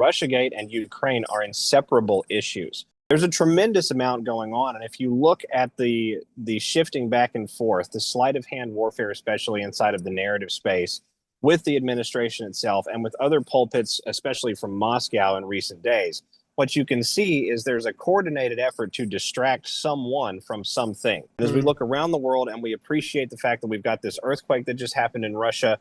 Russiagate and Ukraine are inseparable issues. There's a tremendous amount going on, and if you look at the shifting back and forth, the sleight of hand warfare, especially inside of the narrative space, with the administration itself and with other pulpits, especially from Moscow in recent days, what you can see is there's a coordinated effort to distract someone from something. As we look around the world and we appreciate the fact that we've got this earthquake that just happened in Russia,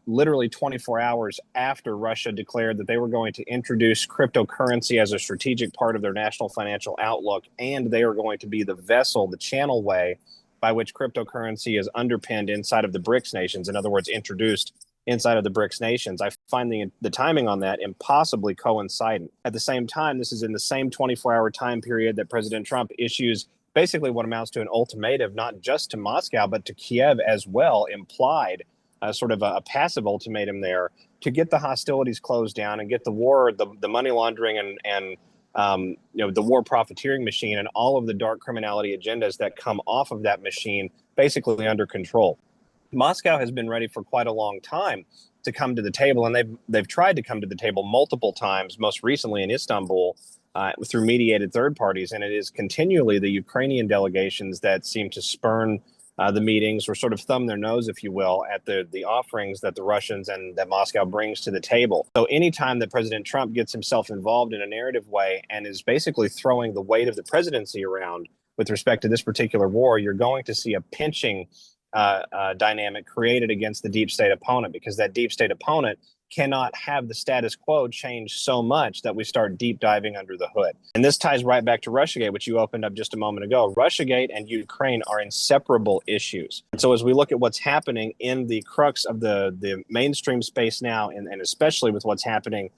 literally 24 hours after Russia declared that they were going to introduce cryptocurrency as a strategic part of their national financial outlook, and they are going to be the vessel, the channel way by which cryptocurrency is underpinned inside of the BRICS nations, in other words, introduced inside of the BRICS nations. I find the timing on that impossibly coincident. At the same time, this is in the same 24-hour time period that President Trump issues basically what amounts to an ultimatum, not just to Moscow, but to Kyiv as well, implied, sort of a passive ultimatum there, to get the hostilities closed down and get the war, the money laundering and the war profiteering machine and all of the dark criminality agendas that come off of that machine basically under control. Moscow has been ready for quite a long time to come to the table, and they've tried to come to the table multiple times, most recently in Istanbul, through mediated third parties, and it is continually the Ukrainian delegations that seem to spurn the meetings or sort of thumb their nose, if you will, at the offerings that the Russians and that Moscow brings to the table. So anytime that President Trump gets himself involved in a narrative way and is basically throwing the weight of the presidency around with respect to this particular war, you're going to see a pinching dynamic created against the deep state opponent, because that deep state opponent cannot have the status quo change so much that we start deep diving under the hood. And this ties right back to Russiagate, which you opened up just a moment ago. Russiagate and Ukraine are inseparable issues. And so as we look at what's happening in the crux of the mainstream space now, and especially with what's happening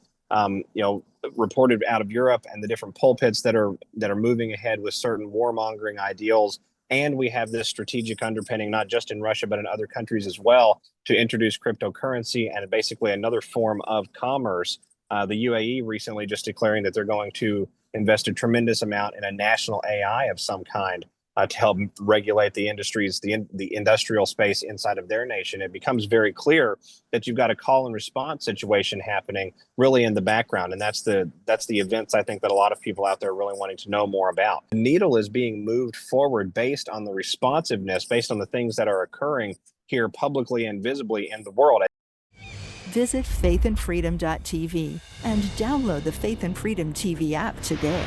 reported out of Europe and the different pulpits that are moving ahead with certain warmongering ideals, and we have this strategic underpinning, not just in Russia, but in other countries as well, to introduce cryptocurrency and basically another form of commerce. The UAE recently just declaring that they're going to invest a tremendous amount in a national AI of some kind to help regulate the industries, the industrial space inside of their nation. It becomes very clear that you've got a call and response situation happening really in the background. And that's the events I think that a lot of people out there are really wanting to know more about. The needle is being moved forward based on the responsiveness, based on the things that are occurring here publicly and visibly in the world. Visit FaithNFreedom.tv and download the Faith and Freedom TV app today.